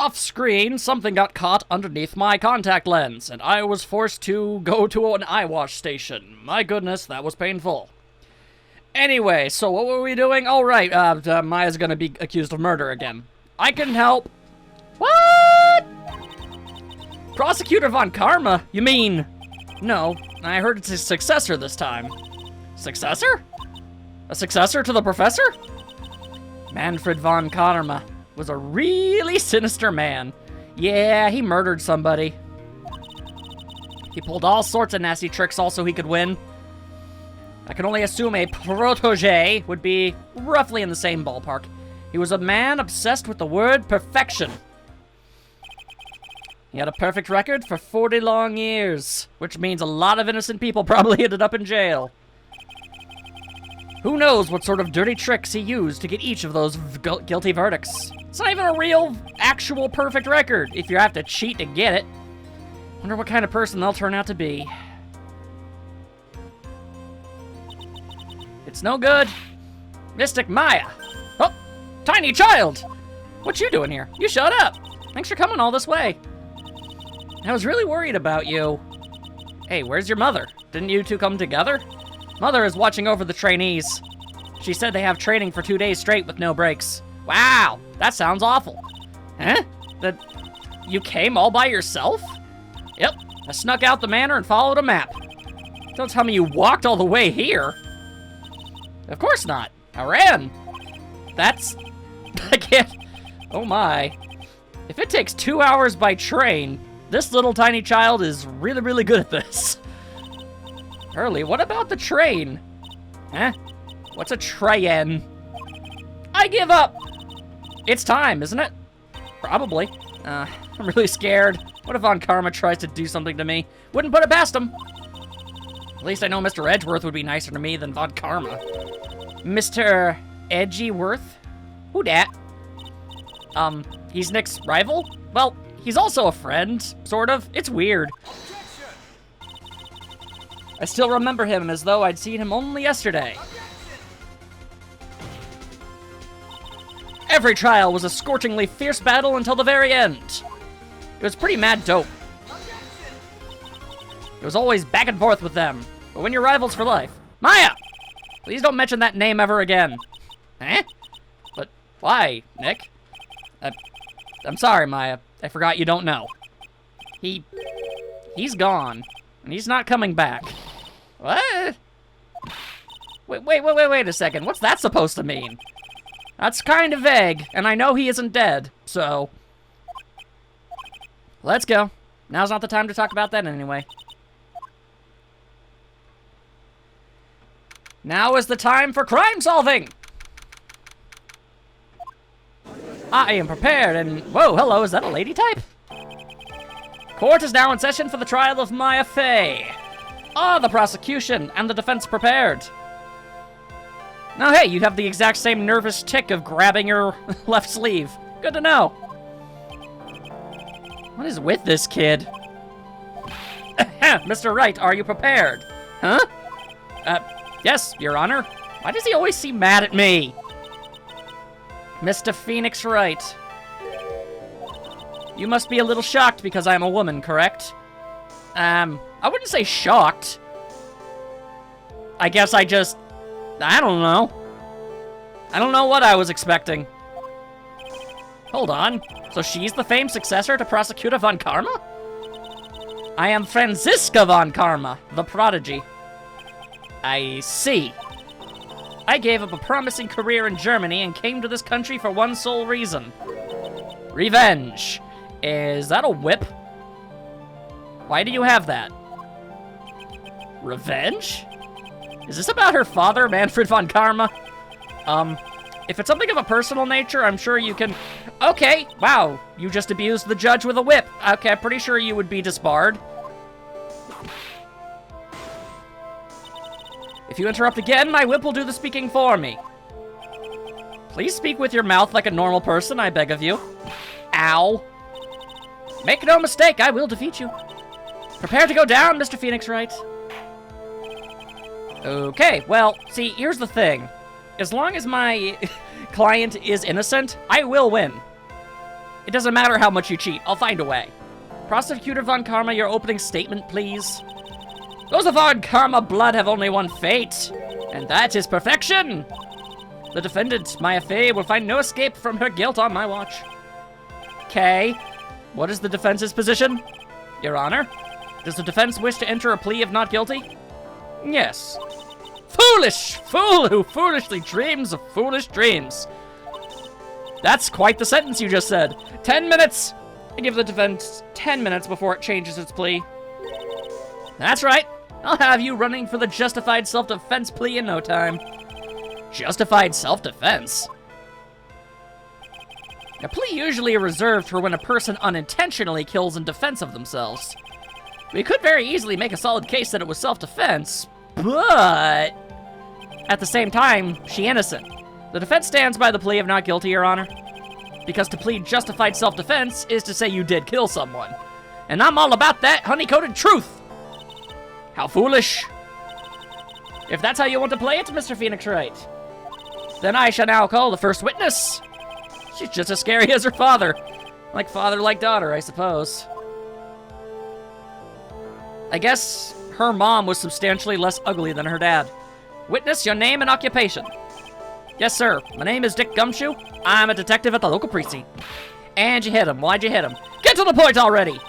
Off screen, something got caught underneath my contact lens, and I was forced to go to an eye wash station. My goodness, that was painful. Anyway, so what were we doing? Oh, right, Maya's gonna be accused of murder again. I can help. What? Prosecutor Von Karma? You mean... No, I heard it's his successor this time. Successor? A successor to the professor? Manfred Von Karma was a really sinister man. Yeah, he murdered somebody. He pulled all sorts of nasty tricks also he could win. I can only assume a protege would be roughly in the same ballpark. He was a man obsessed with the word perfection. He had a perfect record for 40 long years, which means a lot of innocent people probably ended up in jail. Who knows what sort of dirty tricks he used to get each of those guilty verdicts. It's not even a real, actual perfect record, if you have to cheat to get it. Wonder what kind of person they'll turn out to be. It's no good. Mystic Maya. Oh, tiny child! What you doing here? You shut up! Thanks for coming all this way. I was really worried about you. Hey, where's your mother? Didn't you two come together? Mother is watching over the trainees. She said they have training for 2 days straight with no breaks. Wow, that sounds awful. Huh? You came all by yourself? Yep, I snuck out the manor and followed a map. Don't tell me you walked all the way here. Of course not. I ran. That's... I can't... Oh my. If it takes 2 hours by train, this little tiny child is really, really good at this. Hurley, what about the train? Huh? What's a train? I give up! It's time, isn't it? Probably. I'm really scared. What if Von Karma tries to do something to me? Wouldn't put it past him. At least I know Mr. Edgeworth would be nicer to me than Von Karma. Mr. Edgeworth? Who dat? He's Nick's rival? Well, he's also a friend, sort of. It's weird. I still remember him as though I'd seen him only yesterday. Every trial was a scorchingly fierce battle until the very end. It was pretty mad dope. It was always back and forth with them, but when you're rivals for life. Maya! Please don't mention that name ever again. Eh? But why, Nick? I'm sorry, Maya. I forgot you don't know. He's gone, and he's not coming back. What? Wait a second. What's that supposed to mean? That's kind of vague, and I know he isn't dead, so... Let's go. Now's not the time to talk about that anyway. Now is the time for crime solving! I am prepared and... Whoa, hello, is that a lady type? Court is now in session for the trial of Maya Fey. The prosecution and the defense prepared. Now, hey, you have the exact same nervous tick of grabbing your left sleeve. Good to know. What is with this kid? Mr. Wright, are you prepared? Huh? Yes, Your Honor. Why does he always seem mad at me? Mr. Phoenix Wright. You must be a little shocked because I'm a woman, correct? I wouldn't say shocked. I guess I don't know. I don't know what I was expecting. Hold on. So she's the famed successor to Prosecutor Von Karma? I am Franziska Von Karma, the prodigy. I see. I gave up a promising career in Germany and came to this country for one sole reason. Revenge. Is that a whip? Why do you have that? Revenge? Is this about her father, Manfred Von Karma? If it's something of a personal nature, I'm sure you can... Okay, wow, you just abused the judge with a whip. Okay, I'm pretty sure you would be disbarred. If you interrupt again, my whip will do the speaking for me. Please speak with your mouth like a normal person, I beg of you. Ow. Make no mistake, I will defeat you. Prepare to go down, Mr. Phoenix Wright. Okay, well, see, here's the thing. As long as my client is innocent, I will win. It doesn't matter how much you cheat. I'll find a way. Prosecutor Von Karma, your opening statement, please. Those of Von Karma blood have only one fate, and that is perfection. The defendant, Maya Fey, will find no escape from her guilt on my watch. Okay. What is the defense's position? Your Honor, does the defense wish to enter a plea of not guilty? Yes. Foolish fool who foolishly dreams of foolish dreams. That's quite the sentence you just said. 10 minutes. I give the defense 10 minutes before it changes its plea. That's right. I'll have you running for the justified self-defense plea in no time. Justified self-defense? A plea usually reserved for when a person unintentionally kills in defense of themselves. We could very easily make a solid case that it was self-defense, but at the same time, she's innocent. The defense stands by the plea of not guilty, Your Honor. Because to plead justified self-defense is to say you did kill someone. And I'm all about that honey-coated truth. How foolish. If that's how you want to play it, Mr. Phoenix Wright, then I shall now call the first witness. She's just as scary as her father. Like father, like daughter, I suppose. I guess her mom was substantially less ugly than her dad. Witness, your name and occupation. Yes, sir. My name is Dick Gumshoe. I'm a detective at the local precinct. And you hit him. Why'd you hit him? Get to the point already!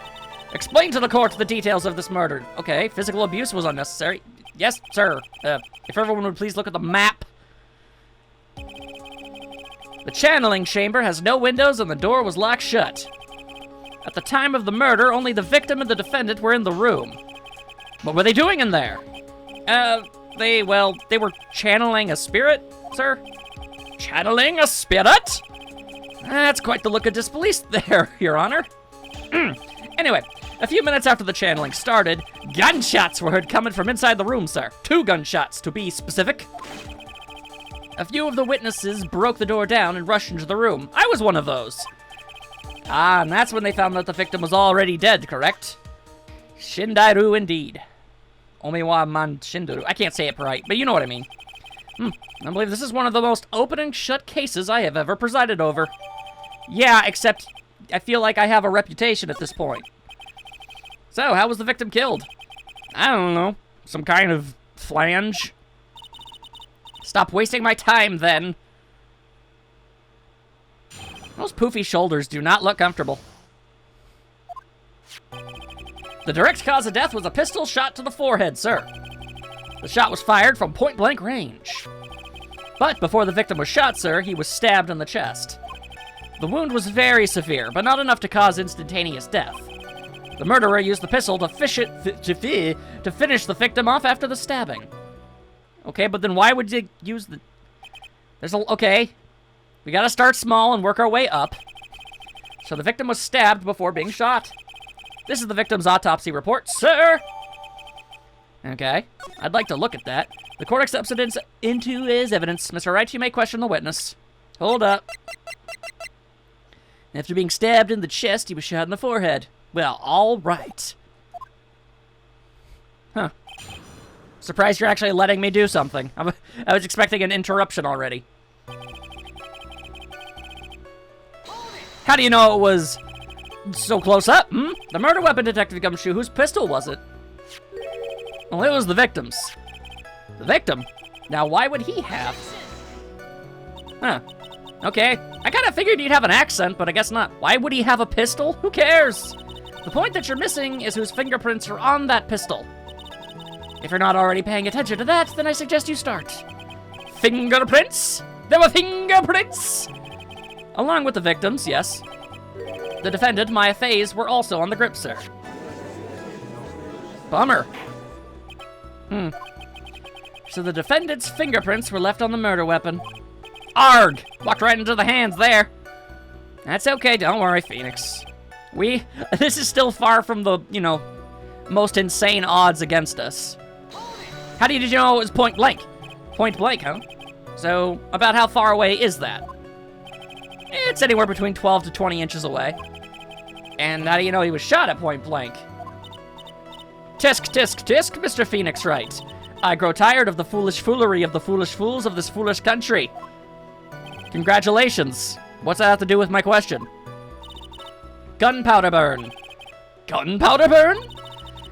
Explain to the court the details of this murder. Okay, physical abuse was unnecessary. Yes, sir. If everyone would please look at the map. The channeling chamber has no windows and the door was locked shut. At the time of the murder, only the victim and the defendant were in the room. What were they doing in there? They were channeling a spirit, sir. Channeling a spirit? That's quite the look of disbelief there, Your Honor. Anyway, a few minutes after the channeling started, gunshots were heard coming from inside the room, sir. 2 gunshots, to be specific. A few of the witnesses broke the door down and rushed into the room. I was one of those. Ah, and that's when they found that the victim was already dead, correct? Shindairu indeed. Omiwa man Shindairu. I can't say it right, but you know what I mean. I believe this is one of the most open and shut cases I have ever presided over. Yeah, except I feel like I have a reputation at this point. So, how was the victim killed? I don't know. Some kind of flange? Stop wasting my time, then. Those poofy shoulders do not look comfortable. The direct cause of death was a pistol shot to the forehead, sir. The shot was fired from point-blank range. But before the victim was shot, sir, he was stabbed in the chest. The wound was very severe, but not enough to cause instantaneous death. The murderer used the pistol to finish the victim off after the stabbing. Okay, but then why would you use the... Okay. We gotta start small and work our way up. So the victim was stabbed before being shot. This is the victim's autopsy report, sir! Okay. I'd like to look at that. The court accepts it into as evidence. Mr. Wright, you may question the witness. Hold up. After being stabbed in the chest, he was shot in the forehead. Well, all right. Huh. Surprised you're actually letting me do something. I was expecting an interruption already. How do you know it was so close up, The murder weapon, Detective Gumshoe, whose pistol was it? Well, it was the victim's. The victim? Now, why would he have? Huh. Okay. I kind of figured he'd have an accent, but I guess not. Why would he have a pistol? Who cares? The point that you're missing is whose fingerprints are on that pistol. If you're not already paying attention to that, then I suggest you start. Fingerprints? There were fingerprints! Along with the victims, yes. The defendant, Maya Fays, were also on the grip, sir. Bummer. So the defendant's fingerprints were left on the murder weapon. Arg! Walked right into the hands there. That's okay, don't worry, Phoenix. This is still far from the, most insane odds against us. How did you know it was point blank? Point blank, huh? So, about how far away is that? It's anywhere between 12 to 20 inches away. And how do you know he was shot at point blank? Tisk, tisk, tisk, Mr. Phoenix Wright. I grow tired of the foolish foolery of the foolish fools of this foolish country. Congratulations. What's that have to do with my question? Gunpowder burn. Gunpowder burn?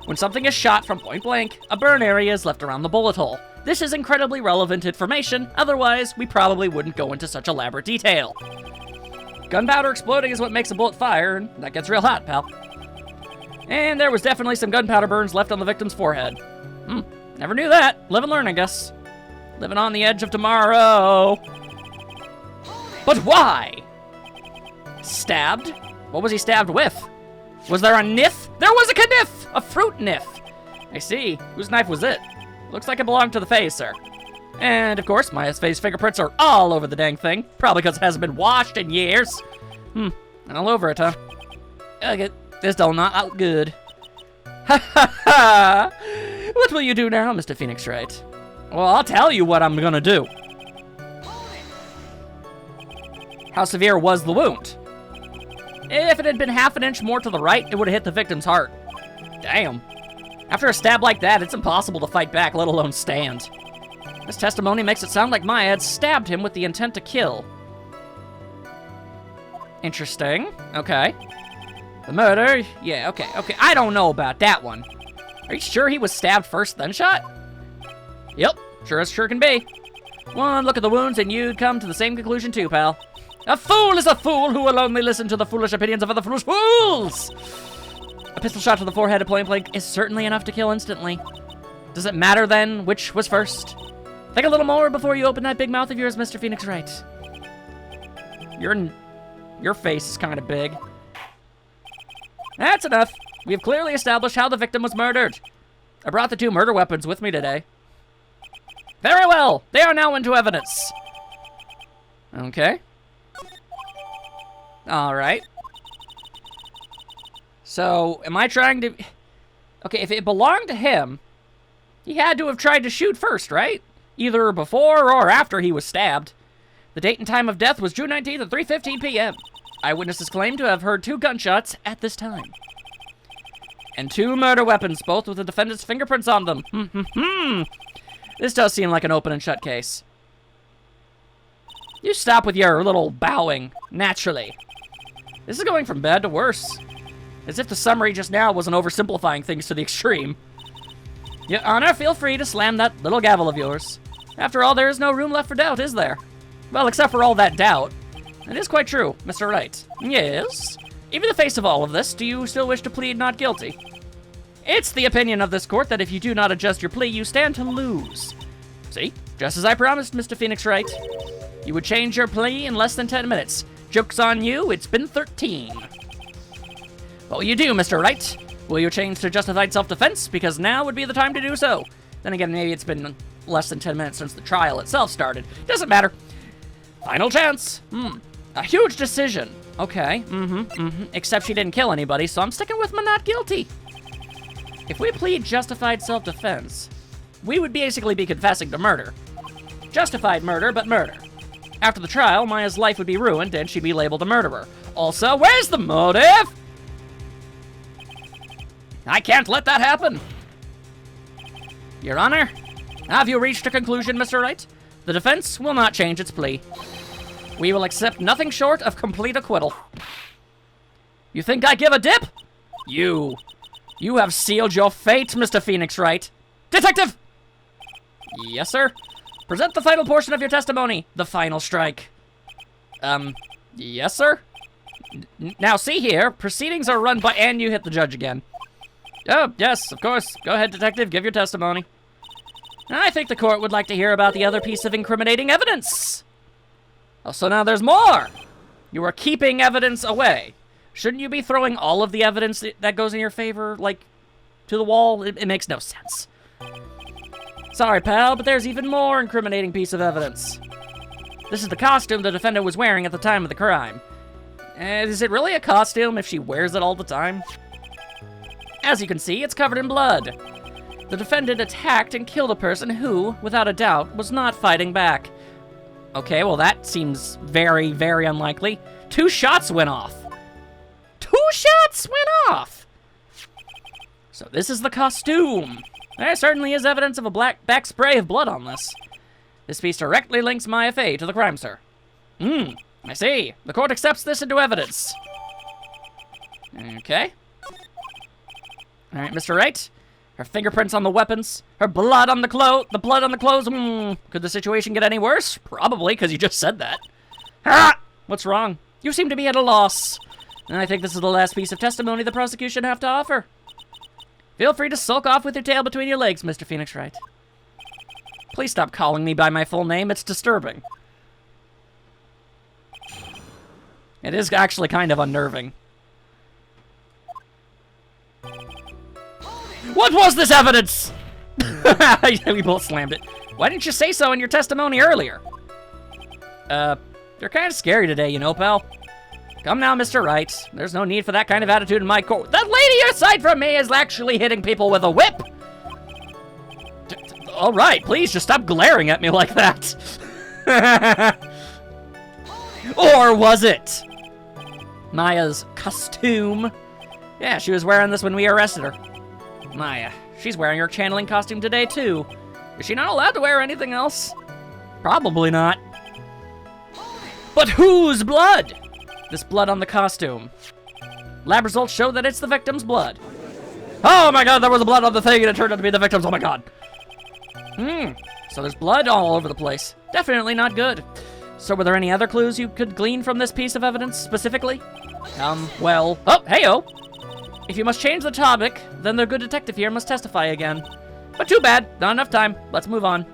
When something is shot from point blank, a burn area is left around the bullet hole. This is incredibly relevant information, otherwise we probably wouldn't go into such elaborate detail. Gunpowder exploding is what makes a bullet fire, and that gets real hot, pal. And there was definitely some gunpowder burns left on the victim's forehead. Never knew that. Live and learn, I guess. Living on the edge of tomorrow. But why? Stabbed? What was he stabbed with? Was there a kniff? There was a kniff! A fruit kniff. I see. Whose knife was it? Looks like it belonged to the face, sir. And, of course, Maya's face fingerprints are all over the dang thing. Probably because it hasn't been washed in years. All over it, huh? Okay, this doll not out good. Ha ha ha! What will you do now, Mr. Phoenix Wright? Well, I'll tell you what I'm gonna do. How severe was the wound? If it had been half an inch more to the right, it would have hit the victim's heart. Damn. After a stab like that, it's impossible to fight back, let alone stand. This testimony makes it sound like Maya had stabbed him with the intent to kill. Interesting. Okay. The murder? Yeah, okay. I don't know about that one. Are you sure he was stabbed first, then shot? Yep, sure as sure can be. One look at the wounds and you'd come to the same conclusion too, pal. A fool is a fool who will only listen to the foolish opinions of other foolish fools! A pistol shot to the forehead at point blank is certainly enough to kill instantly. Does it matter then which was first? Think a little more before you open that big mouth of yours, Mr. Phoenix Wright. Your face is kind of big. That's enough. We have clearly established how the victim was murdered. I brought the 2 murder weapons with me today. Very well. They are now into evidence. Okay. All right. So, am I trying to... Okay, if it belonged to him, he had to have tried to shoot first, right? Either before or after he was stabbed. The date and time of death was June 19th at 3:15 p.m. Eyewitnesses claim to have heard 2 gunshots at this time. And 2 murder weapons, both with the defendant's fingerprints on them. This does seem like an open and shut case. You stop with your little bowing, naturally. This is going from bad to worse. As if the summary just now wasn't oversimplifying things to the extreme. Your Honor, feel free to slam that little gavel of yours. After all, there is no room left for doubt, is there? Well, except for all that doubt. It is quite true, Mr. Wright. Yes? Even in the face of all of this, do you still wish to plead not guilty? It's the opinion of this court that if you do not adjust your plea, you stand to lose. See? Just as I promised, Mr. Phoenix Wright. You would change your plea in less than 10 minutes. Joke's on you, it's been 13. What will you do, Mr. Wright? Will you change to justified self-defense? Because now would be the time to do so. Then again, maybe it's been less than 10 minutes since the trial itself started. Doesn't matter. Final chance. A huge decision. Okay, Except she didn't kill anybody, so I'm sticking with my not guilty. If we plead justified self-defense, we would basically be confessing to murder. Justified murder, but murder. After the trial, Maya's life would be ruined and she'd be labeled a murderer. Also, where's the motive? I can't let that happen. Your Honor, have you reached a conclusion, Mr. Wright? The defense will not change its plea. We will accept nothing short of complete acquittal. You think I give a dip? You have sealed your fate, Mr. Phoenix Wright. Detective! Yes, sir? Present the final portion of your testimony. The final strike. Yes, sir? Now, see here. Proceedings are run by... And you hit the judge again. Oh, yes, of course. Go ahead, detective. Give your testimony. I think the court would like to hear about the other piece of incriminating evidence. Oh, so now there's more. You are keeping evidence away. Shouldn't you be throwing all of the evidence that goes in your favor, like, to the wall? It makes no sense. Sorry, pal, but there's even more incriminating piece of evidence. This is the costume the defendant was wearing at the time of the crime. Is it really a costume if she wears it all the time? As you can see, it's covered in blood. The defendant attacked and killed a person who, without a doubt, was not fighting back. Okay, well that seems very, very unlikely. 2 shots went off. 2 shots went off! So this is the costume. There certainly is evidence of a black spray of blood on this. This piece directly links Maya Fey to the crime, sir. I see. The court accepts this into evidence. Okay. All right, Mr. Wright. Her fingerprints on the weapons. Her blood on the blood on the clothes. Could the situation get any worse? Probably, because you just said that. Ah! What's wrong? You seem to be at a loss. And I think this is the last piece of testimony the prosecution have to offer. Feel free to sulk off with your tail between your legs, Mr. Phoenix Wright. Please stop calling me by my full name. It's disturbing. It is actually kind of unnerving. What was this evidence? We both slammed it. Why didn't you say so in your testimony earlier? You're kind of scary today, you know, pal. Come now, Mr. Wright. There's no need for that kind of attitude in my court. That lady aside from me is actually hitting people with a whip. All right, please just stop glaring at me like that. Or was it Maya's costume? Yeah, she was wearing this when we arrested her. Maya, she's wearing her channeling costume today, too. Is she not allowed to wear anything else? Probably not. But whose blood? This blood on the costume. Lab results show that it's the victim's blood. Oh my god, there was blood on the thing and it turned out to be the victim's. Oh my god. So there's blood all over the place. Definitely not good. So were there any other clues you could glean from this piece of evidence specifically? Well, oh, hey-oh. If you must change the topic, then the good detective here must testify again. But too bad, not enough time. Let's move on.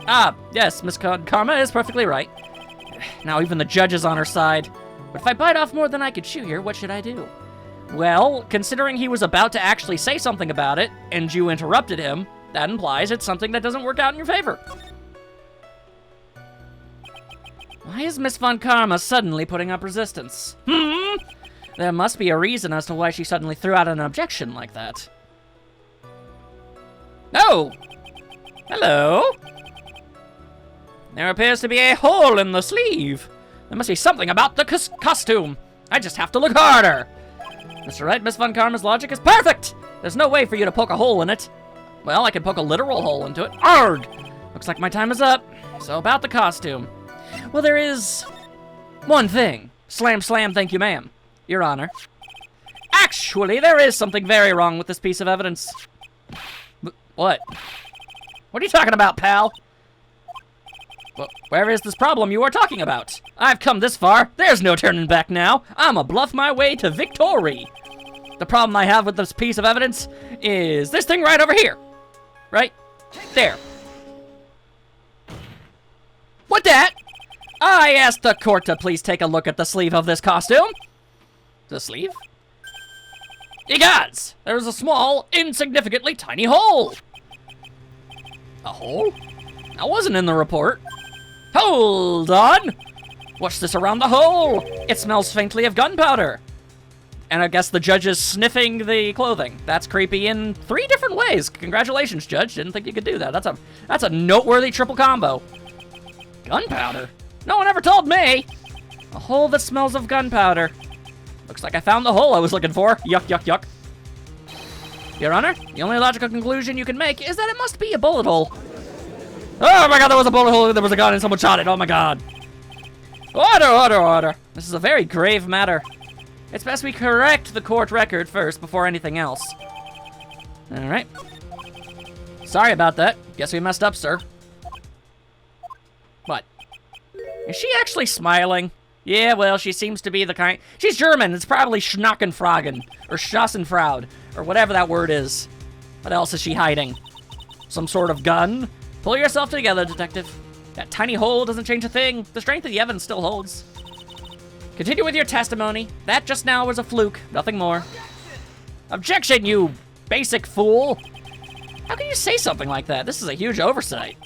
Ah, yes, Miss Karma is perfectly right. Now even the judge is on her side. But if I bite off more than I could chew here, what should I do? Well, considering he was about to actually say something about it, and you interrupted him, that implies it's something that doesn't work out in your favor. Why is Miss Von Karma suddenly putting up resistance? There must be a reason as to why she suddenly threw out an objection like that. Oh! Hello? There appears to be a hole in the sleeve. There must be something about the costume. I just have to look harder. Mr. Wright, Miss Von Karma's logic is perfect. There's no way for you to poke a hole in it. Well, I can poke a literal hole into it. Arg! Looks like my time is up. So about the costume. Well, there is one thing. Slam, slam, thank you, ma'am. Your Honor. Actually, there is something very wrong with this piece of evidence. What? What are you talking about, pal? Well, where is this problem you are talking about? I've come this far. There's no turning back now. I'ma bluff my way to victory. The problem I have with this piece of evidence is this thing right over here. Right? There. What that? I asked the court to please take a look at the sleeve of this costume. The sleeve? Egods! There's a small, insignificantly tiny hole. A hole? That wasn't in the report. Hold on! What's this around the hole? It smells faintly of gunpowder. And I guess the judge is sniffing the clothing. That's creepy in 3 different ways. Congratulations, Judge. Didn't think you could do that. That's a noteworthy triple combo. Gunpowder? No one ever told me! A hole that smells of gunpowder. Looks like I found the hole I was looking for. Yuck, yuck, yuck. Your Honor, the only logical conclusion you can make is that it must be a bullet hole. Oh my god, there was a bullet hole, there was a gun, and someone shot it. Oh my god. Order, order, order. This is a very grave matter. It's best we correct the court record first before anything else. Alright. Sorry about that. Guess we messed up, sir. What? Is she actually smiling? Yeah, well, she seems to be the kind... She's German. It's probably Schnackenfragen. Or Schassenfraud. Or whatever that word is. What else is she hiding? Some sort of gun? Pull yourself together, detective. That tiny hole doesn't change a thing. The strength of the evidence still holds. Continue with your testimony. That just now was a fluke. Nothing more. Objection, you basic fool. How can you say something like that? This is a huge oversight.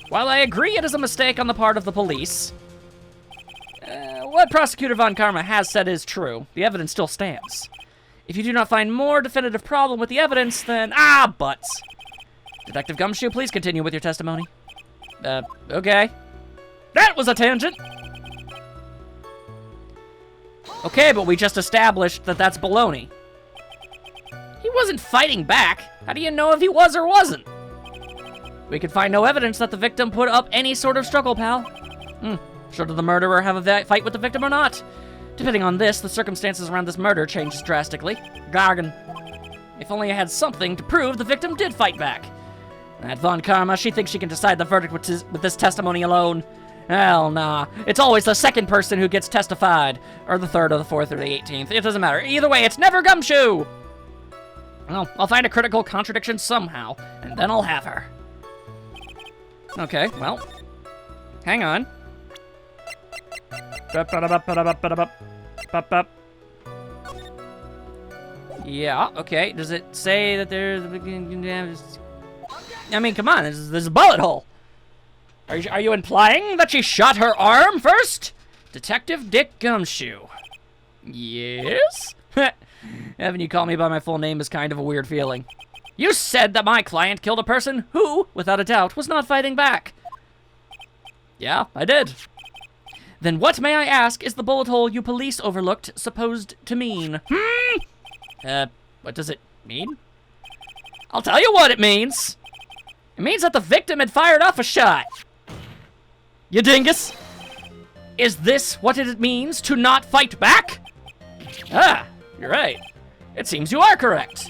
While I agree it is a mistake on the part of the police, what Prosecutor Von Karma has said is true. The evidence still stands. If you do not find more definitive problem with the evidence, then... butts. Detective Gumshoe, please continue with your testimony. Okay. That was a tangent! Okay, but we just established that that's baloney. He wasn't fighting back. How do you know if he was or wasn't? We could find no evidence that the victim put up any sort of struggle, pal. Should the murderer have a fight with the victim or not? Depending on this, the circumstances around this murder changes drastically. Gargan. If only I had something to prove the victim did fight back. That Von Karma, she thinks she can decide the verdict with this testimony alone. Hell nah. It's always the second person who gets testified. Or the third, or the fourth, or the 18th. It doesn't matter. Either way, it's never Gumshoe! Well, I'll find a critical contradiction somehow, and then I'll have her. Okay, well. Hang on. Yeah, okay. Does it say that there's... I mean, come on. There's a bullet hole. Are you implying that she shot her arm first? Detective Dick Gumshoe. Yes? Having you call me by my full name is kind of a weird feeling. You said that my client killed a person who, without a doubt, was not fighting back. Yeah, I did. Then what, may I ask, is the bullet hole you police overlooked supposed to mean? What does it mean? I'll tell you what it means. It means that the victim had fired off a shot. You dingus! Is this what it means to not fight back? Ah, you're right. It seems you are correct.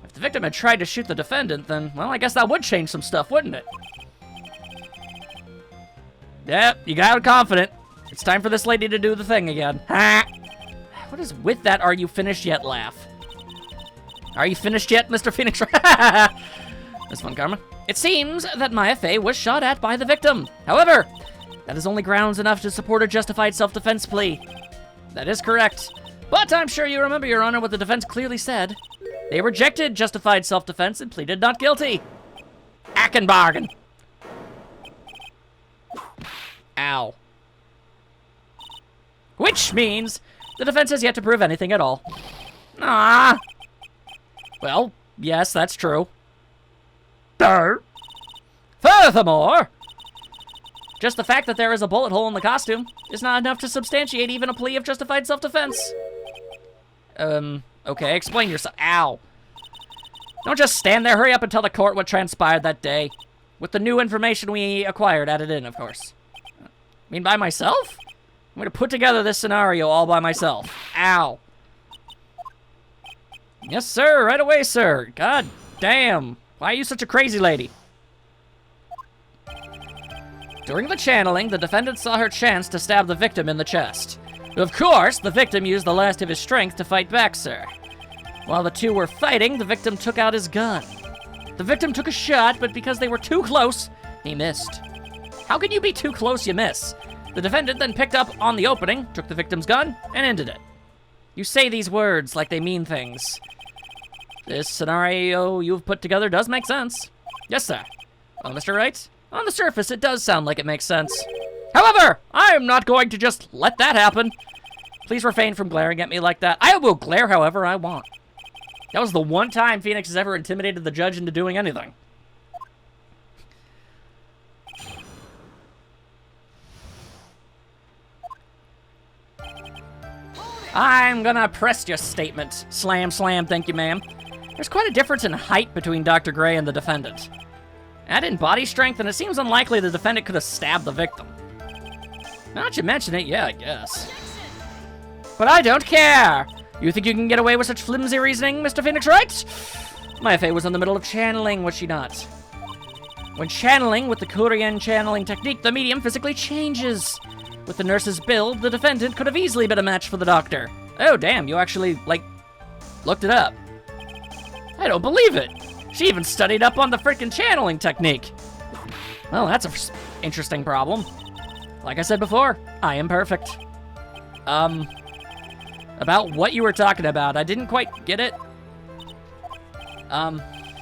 If the victim had tried to shoot the defendant, then, well, I guess that would change some stuff, wouldn't it? Yep, you got confident. It's time for this lady to do the thing again. Ha! What is with that "are you finished yet" laugh? Are you finished yet, Mr. Phoenix? Miss Von Karma. It seems that Maya Fey was shot at by the victim. However, that is only grounds enough to support a justified self-defense plea. That is correct. But I'm sure you remember, Your Honor, what the defense clearly said. They rejected justified self-defense and pleaded not guilty. Ack and bargain. Ow. Which means the defense has yet to prove anything at all. Ah. Well, yes, that's true. Furthermore, just the fact that there is a bullet hole in the costume is not enough to substantiate even a plea of justified self-defense. Okay, explain yourself. Ow. Don't just stand there. Hurry up and tell the court what transpired that day. With the new information we acquired added in, of course. I mean, by myself? I'm gonna put together this scenario all by myself. Ow. Yes, sir. Right away, sir. God damn. Why are you such a crazy lady? During the channeling, the defendant saw her chance to stab the victim in the chest. Of course, the victim used the last of his strength to fight back, sir. While the two were fighting, the victim took out his gun. The victim took a shot, but because they were too close, he missed. How can you be too close, you miss? The defendant then picked up on the opening, took the victim's gun, and ended it. You say these words like they mean things. This scenario you've put together does make sense. Yes, sir. Well, Mr. Wright, on the surface, it does sound like it makes sense. However, I am not going to just let that happen. Please refrain from glaring at me like that. I will glare however I want. That was the one time Phoenix has ever intimidated the judge into doing anything. I'm gonna press your statement. Slam, slam, thank you, ma'am. There's quite a difference in height between Dr. Gray and the defendant. Add in body strength, and it seems unlikely the defendant could have stabbed the victim. Now that you mention it, yeah, I guess. But I don't care! You think you can get away with such flimsy reasoning, Mr. Phoenix Wright? Maya Fey was in the middle of channeling, was she not? When channeling with the Korean channeling technique, the medium physically changes. With the nurse's build, the defendant could have easily been a match for the doctor. Oh, damn, you actually, like, looked it up. I don't believe it. She even studied up on the freaking channeling technique. Well, that's an interesting problem. Like I said before, I am perfect. About what you were talking about, I didn't quite get it.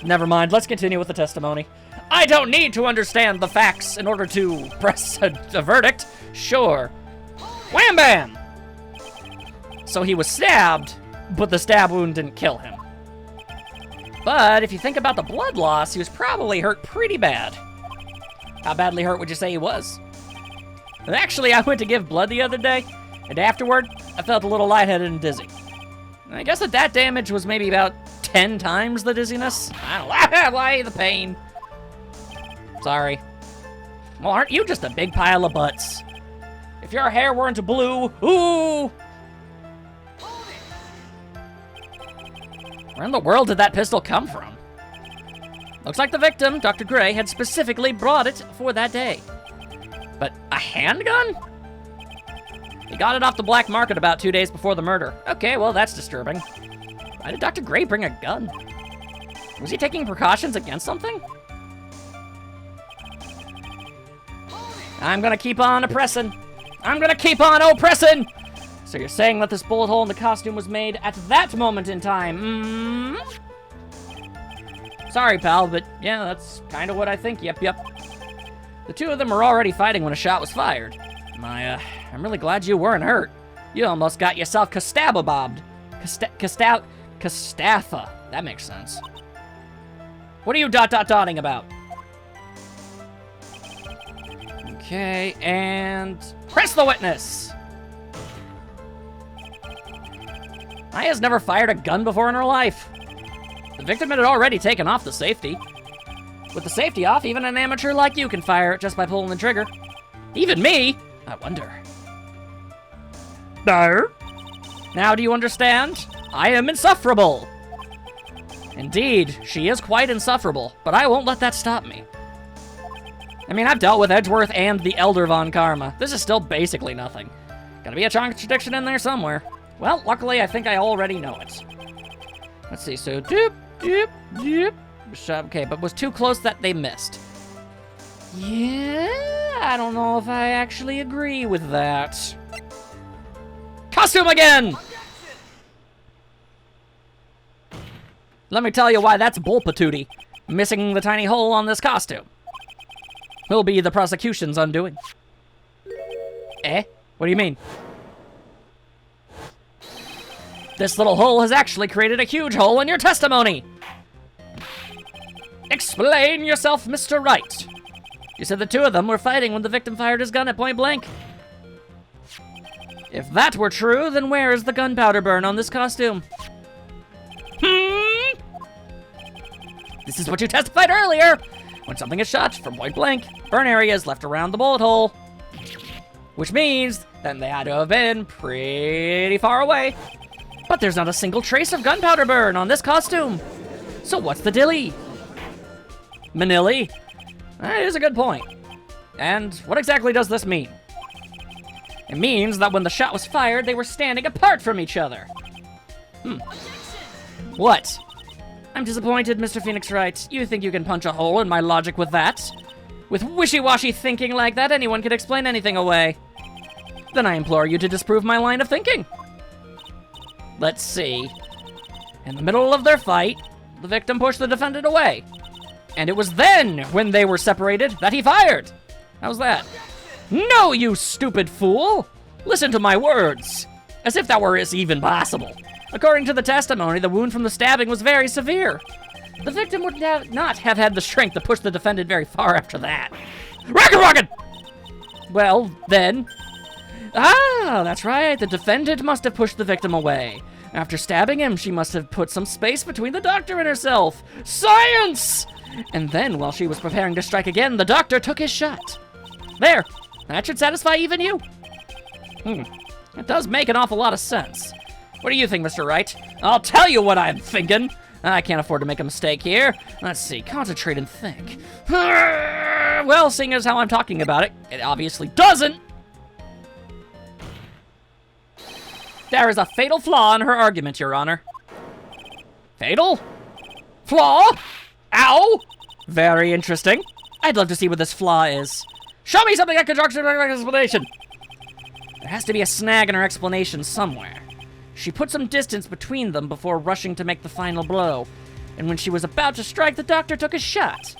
Never mind, let's continue with the testimony. I don't need to understand the facts in order to press a verdict. Sure. Wham bam! So he was stabbed, but the stab wound didn't kill him. But if you think about the blood loss, he was probably hurt pretty bad. How badly hurt would you say he was? And actually, I went to give blood the other day, and afterward, I felt a little lightheaded and dizzy. I guess that damage was maybe about 10 times the dizziness. I don't know. Why the pain? Sorry. Well, aren't you just a big pile of butts? If your hair weren't blue, ooh! Where in the world did that pistol come from? Looks like the victim, Dr. Gray, had specifically brought it for that day. But a handgun? He got it off the black market about 2 days before the murder. Okay, well, that's disturbing. Why did Dr. Gray bring a gun? Was he taking precautions against something? I'm gonna keep on oppressing. I'm gonna keep on oppressing! So you're saying that this bullet hole in the costume was made at that moment in time? Sorry, pal, but yeah, that's kind of what I think. Yep. The two of them were already fighting when a shot was fired. Maya, I'm really glad you weren't hurt. You almost got yourself castabobbed. Castafa. That makes sense. What are you dotting about? Okay, and press the witness. Maya's never fired a gun before in her life. The victim had already taken off the safety. With the safety off, even an amateur like you can fire it just by pulling the trigger. Even me? I wonder. No. Now do you understand? I am insufferable. Indeed, she is quite insufferable, but I won't let that stop me. I mean, I've dealt with Edgeworth and the Elder Von Karma. This is still basically nothing. Gotta be a contradiction in there somewhere. Well, luckily, I think I already know it. Let's see, so doop. Okay, but was too close that they missed. Yeah, I don't know if I actually agree with that. Costume again! Let me tell you why that's bullpatootie. Missing the tiny hole on this costume will be the prosecution's undoing. Eh? What do you mean? This little hole has actually created a huge hole in your testimony. Explain yourself, Mr. Wright. You said the two of them were fighting when the victim fired his gun at point blank. If that were true, then where is the gunpowder burn on this costume? This is what you testified earlier. When something is shot from point blank, burn area is left around the bullet hole. Which means then they had to have been pretty far away. But there's not a single trace of gunpowder burn on this costume. So what's the dilly? Manilly? That is a good point. And what exactly does this mean? It means that when the shot was fired, they were standing apart from each other. What? I'm disappointed, Mr. Phoenix Wright. You think you can punch a hole in my logic with that? With wishy-washy thinking like that, anyone could explain anything away. Then I implore you to disprove my line of thinking. Let's see. In the middle of their fight, the victim pushed the defendant away. And it was then, when they were separated, that he fired. How's that? No, you stupid fool! Listen to my words. As if that were even possible. According to the testimony, the wound from the stabbing was very severe. The victim would not have had the strength to push the defendant very far after that. Rocket! Well, then... Ah, that's right. The defendant must have pushed the victim away. After stabbing him, she must have put some space between the doctor and herself. Science! And then, while she was preparing to strike again, the doctor took his shot. There. That should satisfy even you. It does make an awful lot of sense. What do you think, Mr. Wright? I'll tell you what I'm thinking. I can't afford to make a mistake here. Let's see. Concentrate and think. Well, seeing as how I'm talking about it, it obviously doesn't. There is a fatal flaw in her argument, Your Honor. Fatal? Flaw? Ow! Very interesting. I'd love to see what this flaw is. Show me something that can justify my explanation. There has to be a snag in her explanation somewhere. She put some distance between them before rushing to make the final blow. And when she was about to strike, the doctor took a shot.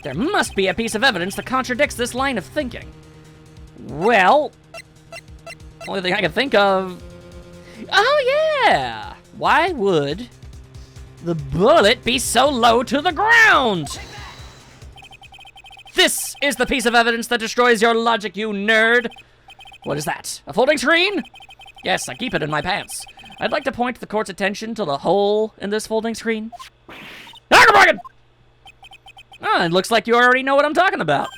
There must be a piece of evidence that contradicts this line of thinking. Well, only thing I can think of... Oh, yeah! Why would the bullet be so low to the ground? This is the piece of evidence that destroys your logic, you nerd! What is that? A folding screen? Yes, I keep it in my pants. I'd like to point the court's attention to the hole in this folding screen. Oh, it looks like you already know what I'm talking about.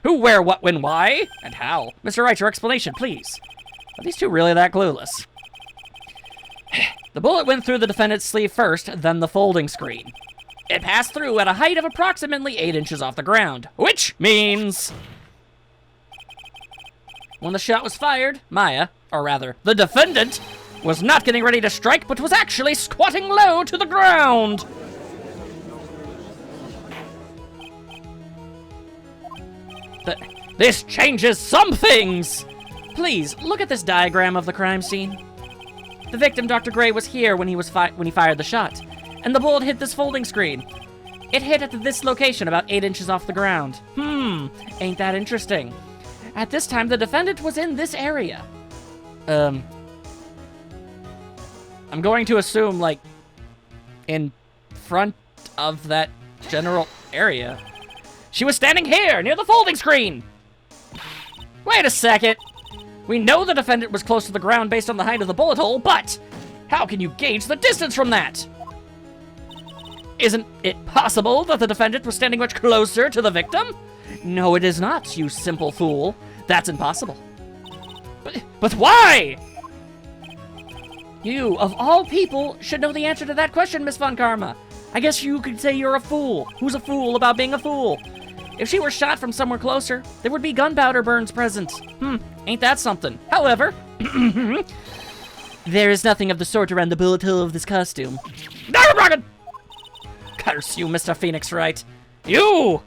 Who, where, what, when, why, and how? Mr. Wright, your explanation, please. Are these two really that clueless? The bullet went through the defendant's sleeve first, then the folding screen. It passed through at a height of approximately 8 inches off the ground, which means... When the shot was fired, Maya, or rather, the defendant, was not getting ready to strike, but was actually squatting low to the ground. This changes some things! Please, look at this diagram of the crime scene. The victim, Dr. Gray, was here when he fired the shot, and the bullet hit this folding screen. It hit at this location about 8 inches off the ground. Ain't that interesting? At this time, the defendant was in this area. I'm going to assume, like, in front of that general area. She was standing here, near the folding screen! Wait a second! We know the defendant was close to the ground based on the height of the bullet hole, but how can you gauge the distance from that? Isn't it possible that the defendant was standing much closer to the victim? No, it is not, you simple fool. That's impossible. But why? You, of all people, should know the answer to that question, Miss Von Karma. I guess you could say you're a fool. Who's a fool about being a fool? If she were shot from somewhere closer, there would be gunpowder burns present. Ain't that something? However, there is nothing of the sort around the bullet hole of this costume. Curse you, Mr. Phoenix Wright. You!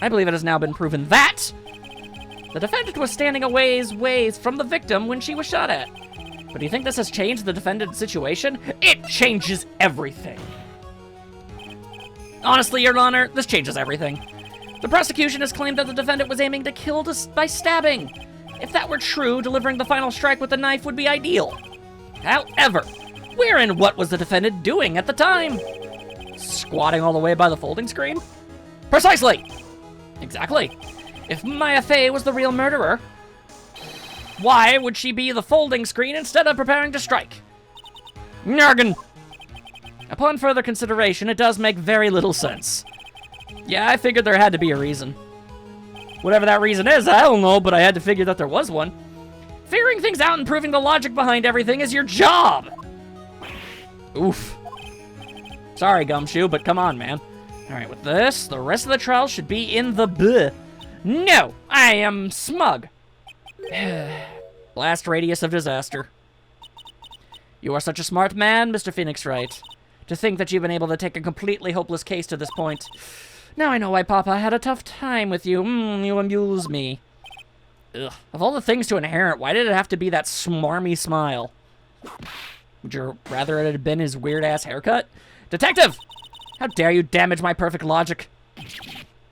I believe it has now been proven that the defendant was standing a ways from the victim when she was shot at. But do you think this has changed the defendant's situation? It changes everything. Honestly, Your Honor, this changes everything. The prosecution has claimed that the defendant was aiming to kill by stabbing. If that were true, delivering the final strike with the knife would be ideal. However, where and what was the defendant doing at the time? Squatting all the way by the folding screen? Precisely! Exactly. If Maya Fey was the real murderer, why would she be the folding screen instead of preparing to strike? Nargan! Upon further consideration, it does make very little sense. Yeah, I figured there had to be a reason. Whatever that reason is, I don't know, but I had to figure that there was one. Figuring things out and proving the logic behind everything is your job! Oof. Sorry, Gumshoe, but come on, man. Alright, with this, the rest of the trial should be in the bleh. No, I am smug. Blast radius of disaster. You are such a smart man, Mr. Phoenix Wright. To think that you've been able to take a completely hopeless case to this point. Now I know why Papa had a tough time with you. You amuse me. Ugh. Of all the things to inherit, why did it have to be that smarmy smile? Would you rather it had been his weird-ass haircut? Detective! How dare you damage my perfect logic?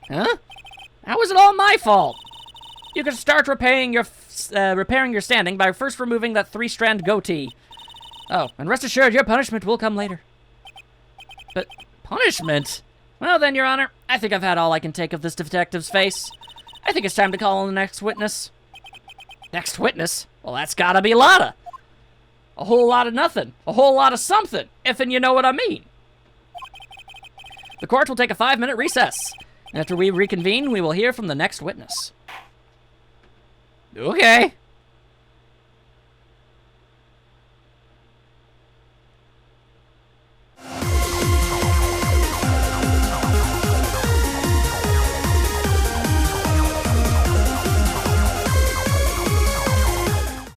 Huh? How is it all my fault? You can start repairing your standing by first removing that 3-strand goatee. Oh, and rest assured, your punishment will come later. But punishment? Well then, Your Honor, I think I've had all I can take of this detective's face. I think it's time to call on the next witness. Next witness? Well, that's gotta be Lotta. A whole lot of nothing. A whole lot of something, if and you know what I mean. The court will take a 5-minute recess. After we reconvene, we will hear from the next witness. Okay.